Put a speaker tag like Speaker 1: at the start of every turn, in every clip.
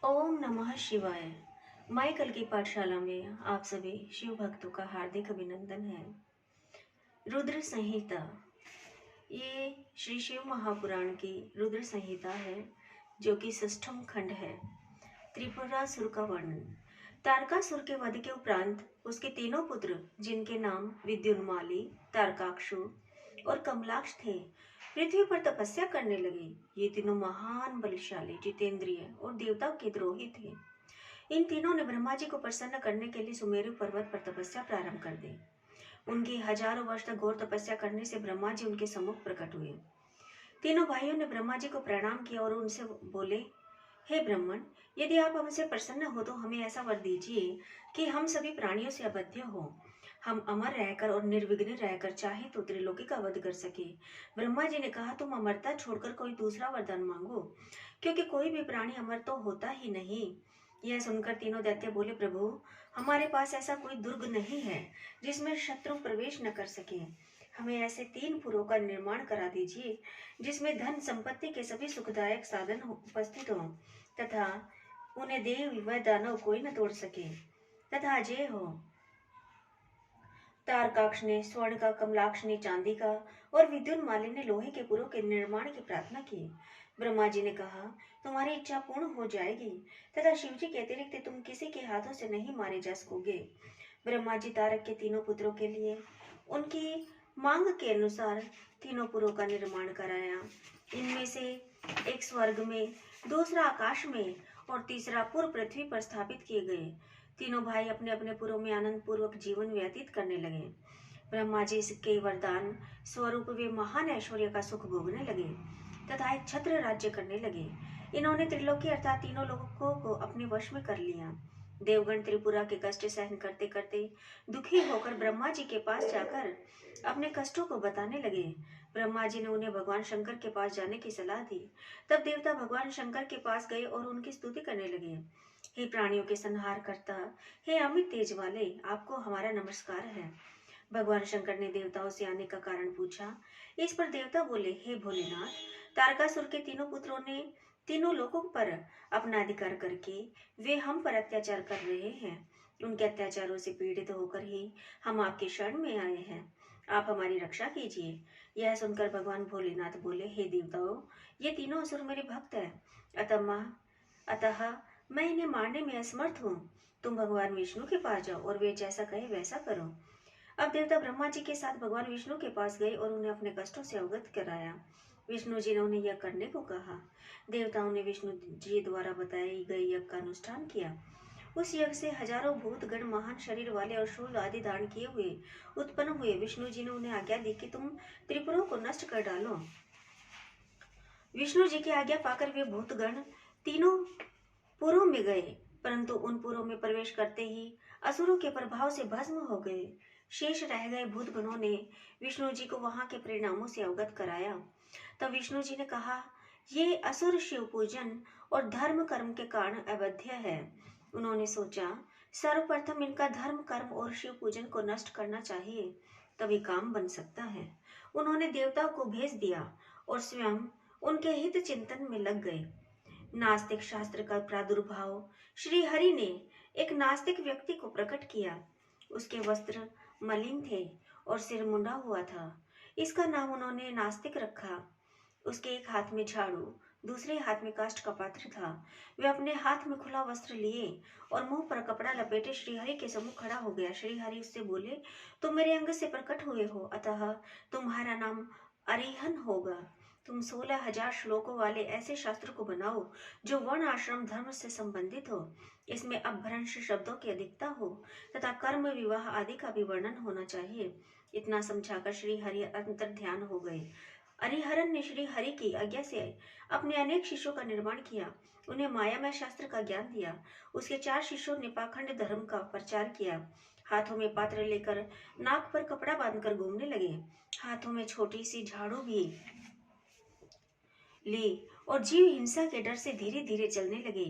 Speaker 1: ओम नमः शिवाय। माई कल की पाठशाला में आप सभी शिव भक्तों का हार्दिक अभिनंदन है। रुद्र संहिता, ये श्री शिव महापुराण की रुद्र संहिता है, जो कि षष्ठम खंड है। त्रिपुरासुर का वर्णन। तारकासुर के वध के उपरांत उसके तीनों पुत्र, जिनके नाम विद्युन्माली, तारकाक्षु और कमलाक्ष थे, पृथ्वी पर तपस्या करने लगे। ये तीनों महान, बलशाली, जितेंद्रिय और देवताओं के द्रोही थे। इन तीनों ने ब्रह्मा जी को प्रसन्न करने के लिए सुमेरु पर्वत पर तपस्या प्रारंभ कर दी। उनकी हजारों वर्ष तक घोर तपस्या करने से ब्रह्मा जी उनके सम्मुख प्रकट हुए। तीनों भाइयों ने ब्रह्मा जी को प्रणाम किया और उनसे बोले, हे ब्राह्मण, यदि आप हमसे प्रसन्न हो तो हमें ऐसा वर दीजिए कि हम सभी प्राणियों से अबद्ध हो। हम अमर रहकर और निर्विघ्न रहकर चाहे तो त्रिलोकी का वध कर सके। ब्रह्मा जी ने कहा, तुम अमरता छोड़कर कोई दूसरा वरदान मांगो, क्योंकि कोई भी प्राणी अमर तो होता ही नहीं। यह सुनकर तीनों दैत्य बोले, प्रभु, हमारे पास ऐसा कोई दुर्ग नहीं है जिसमें शत्रु प्रवेश न कर सके। हमें ऐसे 3 पुरों का निर्माण करा दीजिए जिसमें धन संपत्ति के सभी सुखदायक साधन उपस्थित हों, तथा उन्हें देव व दानव कोई न तोड़ सके, तथा अजय हो। तारकाक्ष ने स्वर्ण का, कमलाक्ष ने चांदी का और विद्युन्माली ने लोहे के पुरों के निर्माण की प्रार्थना की। ब्रह्मा जी ने कहा, तुम्हारी इच्छा पूर्ण हो जाएगी, तथा शिव जी के अतिरिक्त तुम किसी के हाथों से नहीं मारे जा सकोगे। ब्रह्मा जी तारक के तीनों पुत्रों के लिए उनकी मांग के अनुसार तीनों पुरों का निर्माण कराया। इनमें से एक स्वर्ग में, दूसरा आकाश में और तीसरा पुर पृथ्वी पर स्थापित किए गए। तीनों भाई अपने अपने पुरों में आनंद पूर्वक जीवन व्यतीत करने लगे। ब्रह्मा जी के वरदान स्वरूप वे महान ऐश्वर्य का सुख भोगने लगे तथा एक छत्र राज्य करने लगे। इन्होंने त्रिलोकी अर्थात तीनों लोगों को अपने वश में कर लिया। देवगण त्रिपुरा के कष्ट सहन करते करते दुखी होकर ब्रह्मा जी के पास जाकर अपने कष्टों को बताने लगे। ब्रह्मा जी ने उन्हें भगवान शंकर के पास जाने की सलाह दी। तब देवता भगवान शंकर के पास गए और उनकी स्तुति करने लगे। हे प्राणियों के संहार करता, हे अमित तेज वाले, आपको हमारा नमस्कार है। भगवान शंकर ने देवताओं से आने का कारण पूछा। इस पर देवता बोले, हे भोलेनाथ, तारकासुर के तीनों पुत्रों ने तीनों लोगों पर अपना अधिकार करके वे हम पर अत्याचार कर रहे हैं। उनके अत्याचारों से पीड़ित होकर ही हम आपके शरण में आए हैं। आप हमारी रक्षा कीजिए। यह सुनकर भगवान भोलेनाथ बोले, हे देवताओं, ये तीनों असुर मेरे भक्त हैं, अतः मैं इन्हें मारने में असमर्थ हूँ। तुम भगवान विष्णु के पास जाओ और वे जैसा कहे वैसा करो। अब देवता ब्रह्मा जी के साथ भगवान विष्णु के पास गए और उन्हें अपने कष्टों से अवगत कराया। विष्णु जी ने उन्हें यह करने को कहा। देवताओं ने विष्णु जी द्वारा बताए गए यज्ञ का अनुष्ठान किया। उस यज्ञ से हजारों भूतगण महान शरीर वाले और शूल आदि धारण किए हुए उत्पन्न हुए। विष्णु जी ने उन्हें आज्ञा दी कि तुम त्रिपुरों को नष्ट कर डालो। विष्णु जी की आज्ञा पाकर वे भूतगण तीनों पुरों में गए, परंतु उन पुरों में प्रवेश करते ही असुरों के प्रभाव से भस्म हो गए। शेष रह गए भूतगणों ने विष्णु जी को वहां के परिणामों से अवगत कराया। तब विष्णु जी ने कहा, ये असुर शिव पूजन और धर्म कर्म के कारण अवध्य है। उन्होंने सोचा, सर्वप्रथम इनका धर्म कर्म और शिव पूजन को नष्ट करना चाहिए, तभी काम बन सकता है। उन्होंने देवताओं को भेज दिया और स्वयं उनके हित चिंतन में लग गए। नास्तिक शास्त्र का प्रादुर्भाव। श्री हरि ने एक नास्तिक व्यक्ति को प्रकट किया। उसके वस्त्र मलिन थे और सिर मुंडा हुआ था। इसका नाम उन्होंने नास्तिक रखा। उसके एक हाथ में झाड़ू, दूसरे हाथ में काष्ठ का पात्र था। वे अपने हाथ में खुला वस्त्र लिए और मुंह पर कपड़ा लपेटे श्रीहरि के सम्मुख खड़ा हो गया। श्रीहरि उससे बोले, तुम मेरे अंग से प्रकट हुए हो, अतः तुम्हारा नाम अरिहन होगा। तुम 16,000 श्लोकों वाले ऐसे शास्त्र को बनाओ जो वर्ण आश्रम धर्म से संबंधित हो। इसमें अपभ्रंश शब्दों की अधिकता हो तथा कर्म विवाह आदि का भी वर्णन होना चाहिए। इतना समझाकर श्री हरि अंतर ध्यान हो गए। हरिहरन ने श्री हरि की आज्ञा से अपने अनेक शिष्यों का निर्माण किया। उन्हें मायामय शास्त्र का ज्ञान दिया। उसके 4 शिष्यों ने पाखंड धर्म का प्रचार किया। हाथों में पात्र लेकर नाक पर कपड़ा बांधकर घूमने लगे। हाथों में छोटी सी झाड़ू भी ली और जीव हिंसा के डर से धीरे धीरे चलने लगे।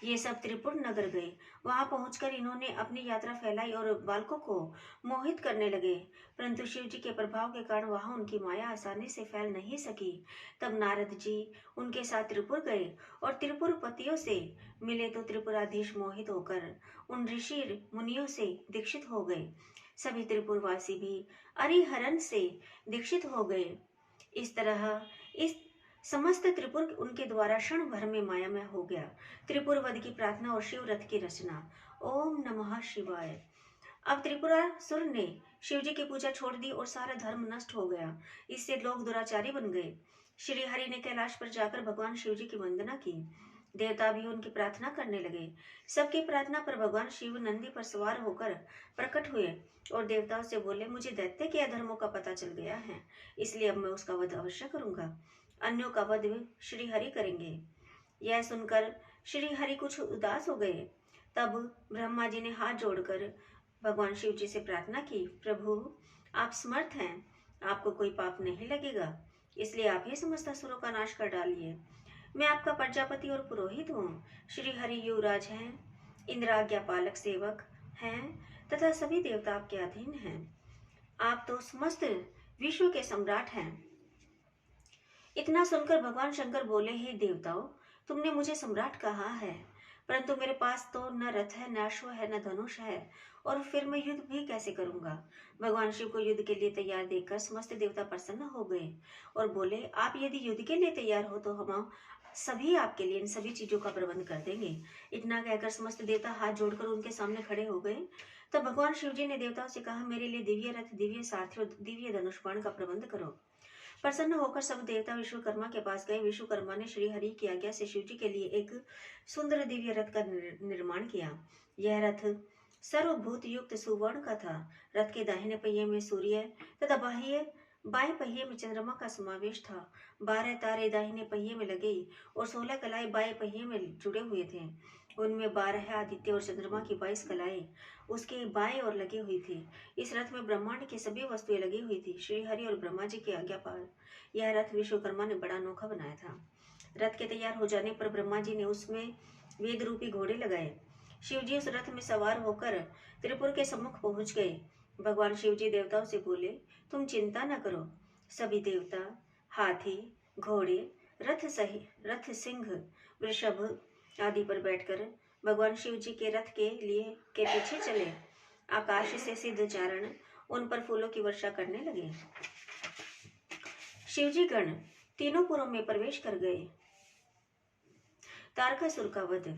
Speaker 1: ये सब त्रिपुर नगर गए। वहां पहुंचकर इन्होंने अपनी यात्रा फैलाई और बालकों को मोहित करने लगे, परंतु शिव जी के प्रभाव के कारण वहां उनकी माया आसानी से फैल नहीं सकी। तब नारद जी उनके साथ त्रिपुर गए और त्रिपुरपतियों से मिले तो त्रिपुराधीश मोहित होकर उन ऋषि मुनियों से दीक्षित हो गए। सभी त्रिपुरवासी भी अरिहरन से दीक्षित हो गए। इस तरह इस समस्त त्रिपुर उनके द्वारा क्षण भर में मायामय हो गया। त्रिपुर वध की प्रार्थना और शिव रथ की रचना। ओम नमः शिवाय। अब त्रिपुरासुर ने शिव जी की पूजा छोड़ दी और सारा धर्म नष्ट हो गया। इससे लोग दुराचारी बन गए। श्री हरि ने कैलाश पर जाकर भगवान शिव जी की वंदना की। देवता भी उनकी प्रार्थना करने लगे। सबकी प्रार्थना पर भगवान शिव नंदी पर सवार होकर प्रकट हुए और देवताओं से बोले, मुझे दैत्य के अधर्मों का पता चल गया है, इसलिए अब मैं उसका वध अवश्य करूंगा। अन्यों का वध श्री हरि करेंगे। यह सुनकर श्री हरि कुछ उदास हो गए। तब ब्रह्मा जी ने हाथ जोड़कर भगवान शिव जी से प्रार्थना की, प्रभु आप समर्थ हैं, आपको कोई पाप नहीं लगेगा, इसलिए आप ही समस्त असुरों का नाश कर डालिए। मैं आपका प्रजापति और पुरोहित हूँ। श्री हरि युवराज हैं, इंद्र आज्ञा पालक सेवक हैं तथा सभी देवता आपके अधीन हैं। आप तो समस्त विश्व के सम्राट हैं। इतना सुनकर भगवान शंकर बोले, हे देवताओं, तुमने मुझे सम्राट कहा है, परंतु मेरे पास तो न रथ है, न अश्व है, न धनुष है, और फिर मैं युद्ध भी कैसे करूंगा। भगवान शिव को युद्ध के लिए तैयार देखकर समस्त देवता प्रसन्न हो गए और बोले, आप यदि युद्ध के लिए तैयार हो तो हम सभी आपके लिए इन सभी चीजों का प्रबंध कर देंगे। इतना कहकर समस्त देवता हाथ जोड़कर उनके सामने खड़े हो गए। तब भगवान शिव जी ने देवताओं से कहा, मेरे लिए दिव्य रथ, दिव्य सारथी और दिव्य धनुष बाण का प्रबंध करो। प्रसन्न होकर सब देवता विश्वकर्मा के पास गए। विश्वकर्मा ने श्री हरि की आज्ञा से शिव जी के लिए एक सुंदर दिव्य रथ का निर्माण किया। यह रथ सर्वभूत युक्त सुवर्ण का था। रथ के दाहिने पहिए में सूर्य तथा बाएं पहिए में चंद्रमा का समावेश था। 12 तारे दाहिने पहिए में लगे और 16 कलाएं बाएं पहिए में जुड़े हुए थे। उनमें 12 आदित्य और चंद्रमा की 22 कलाएं उसके बाएं ओर लगी हुई थी। इस रथ में ब्रह्मांड की सभी वस्तुएं लगी हुई थी। श्री हरि और ब्रह्मा जी की आज्ञा पर यह रथ विश्वकर्मा ने बड़ा अनोखा बनाया था। रथ के तैयार हो जाने पर ब्रह्मा जी ने उसमें वेद रूपी घोड़े लगाए। शिव जी उस रथ में सवार होकर त्रिपुर के सम्मुख पहुंच गए। भगवान शिव जी देवताओं से बोले, तुम चिंता न करो। सभी देवता हाथी, घोड़े, रथ सिंह, वृषभ आदि पर बैठकर भगवान शिव जी के रथ के पीछे चले। आकाश से सिद्ध चारण उन पर फूलों की वर्षा करने लगे। शिवजी गण तीनों पुरों में प्रवेश कर गए। तारकासुर का वध।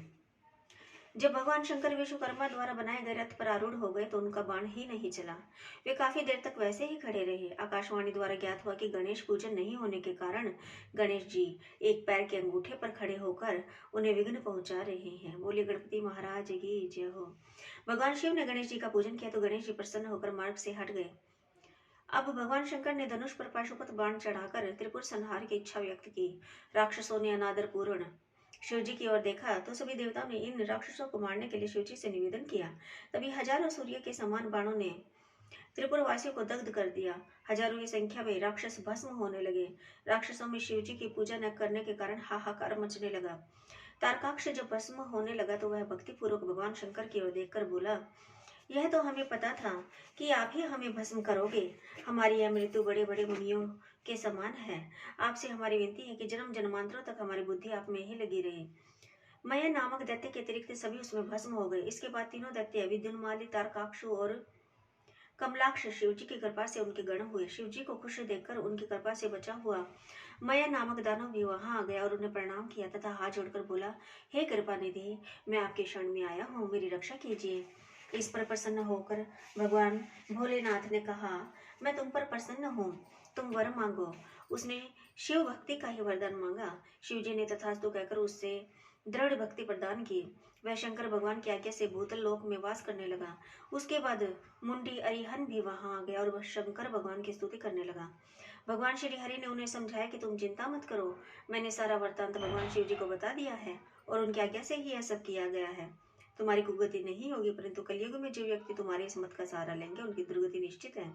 Speaker 1: जब भगवान शंकर विश्वकर्मा द्वारा बनाए गए रथ पर आरूढ़ हो गए तो उनका बाण ही नहीं चला। वे काफी देर तक वैसे ही खड़े रहे। आकाशवाणी द्वारा ज्ञात हुआ कि गणेश पूजन नहीं होने के कारण गणेश जी एक पैर के अंगूठे पर खड़े होकर उन्हें विघ्न पहुंचा रहे हैं। बोले गणपति महाराज की जय हो। भगवान शिव ने गणेश जी का पूजन किया तो गणेश जी प्रसन्न होकर मार्ग से हट गए। अब भगवान शंकर ने धनुष पर पाशुपत बाण चढ़ाकर त्रिपुर संहार की इच्छा व्यक्त की। राक्षसों ने अनादर पूर्ण शिव जी की ओर देखा तो सभी देवताओं ने इन राक्षसों को मारने के लिए शिव जी से निवेदन किया। तभी हजारों सूर्य के समान बाणों ने त्रिपुरवासियों को दग्ध कर दिया। हजारों की संख्या में राक्षस भस्म होने लगे। राक्षसों में शिव जी की पूजा न करने के कारण हाहाकार मचने लगा। तारकाक्ष जब भस्म होने लगा तो वह भक्तिपूर्वक भगवान शंकर की ओर देखकर बोला, यह तो हमें पता था कि आप ही हमें भस्म करोगे। हमारी यह मृत्यु बड़े बड़े मुनियों के समान है। आपसे हमारी विनती है कि जन्म जन्मांतरों तक हमारी बुद्धि आप में ही लगी रहे। मया नामक दैत्य के अतिरिक्त सभी उसमें भस्म हो गए। इसके बाद तीनों दैत्य विद्युन्माली, तारकाक्षु और कमलाक्ष शिव जी की कृपा से उनके गण हुए। शिव जी को खुश देखकर उनकी कृपा से बचा हुआ मया नामक दानव भी वहां आ गया और उन्हें प्रणाम किया तथा हाथ जोड़कर बोला, हे कृपा निधि, मैं आपके शरण में आया हूँ, मेरी रक्षा कीजिए। इस पर प्रसन्न होकर भगवान भोलेनाथ ने कहा, मैं तुम पर प्रसन्न हूँ, तुम वर मांगो। उसने शिव भक्ति का ही वरदान मांगा। शिव जी ने तथास्तु कहकर उससे दृढ़ भक्ति प्रदान की। वह शंकर भगवान की आज्ञा से भूतल लोक में वास करने लगा। उसके बाद मुंडी अरिहन भी वहां आ गया और वह शंकर भगवान की स्तुति करने लगा। भगवान श्री हरि ने उन्हें समझाया कि तुम चिंता मत करो, मैंने सारा वृत्तांत भगवान शिव जी को बता दिया है और उनकी आज्ञा से ही यह सब किया गया है। तुम्हारी कुगति नहीं होगी, परंतु कलयुग में जो व्यक्ति तुम्हारे इस मत का सहारा लेंगे उनकी दुर्गति निश्चित है।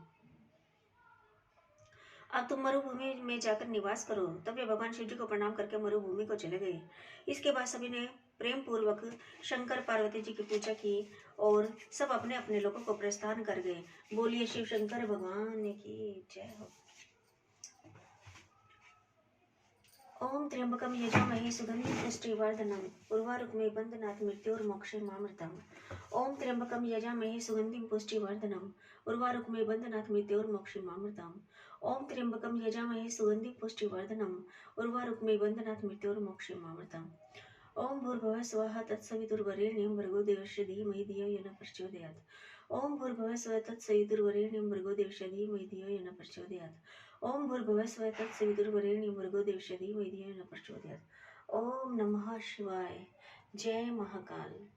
Speaker 1: अब तुम मरुभूमि में जाकर निवास करो। तब वे भगवान शिव जी को प्रणाम करके मरुभूमि को चले गए। इसके बाद सभी ने प्रेम पूर्वक शंकर पार्वती जी की पूजा की और सब अपने अपने लोगों को प्रस्थान कर गए। बोलिए शिव शंकर भगवान की जय हो। ओम त्र्यंबकम यजामहे सुगंधिं पुष्टिवर्धनम् उर्वारुकमे बन्धनात् मृत्योर्मोक्षमामृतम्। ओम त्र्यंबकम यजामहे सुगंधिं पुष्टिवर्धनम् उर्वारुकमे बन्धनात् मृत्योर्मोक्षमामृतम्। ओम त्र्यंबकम यजामहे सुगंधिं पुष्टिवर्धनम् उर्वारुकमे बन्धनात् मृत्योर्मोक्षमामृतम्। ओम भूर्भुवः स्वः तत्सवितुर्वरेण्यं भर्गो देवस्य धीमहि धियो यो न प्रचोदयात्। ओम भूर्भुवः स्वः तत्सवितुर्वरेण्यं भर्गो देवस्य धीमहि धियो यो न प्रचोदयात्। ओम भूर्भुवः स्वः तत्सवितुर्वरेण्यं भर्गो देवस्य धीमहि धियो यो न प्रचोदयात्। ओम नमः शिवाय। जय महाकाल।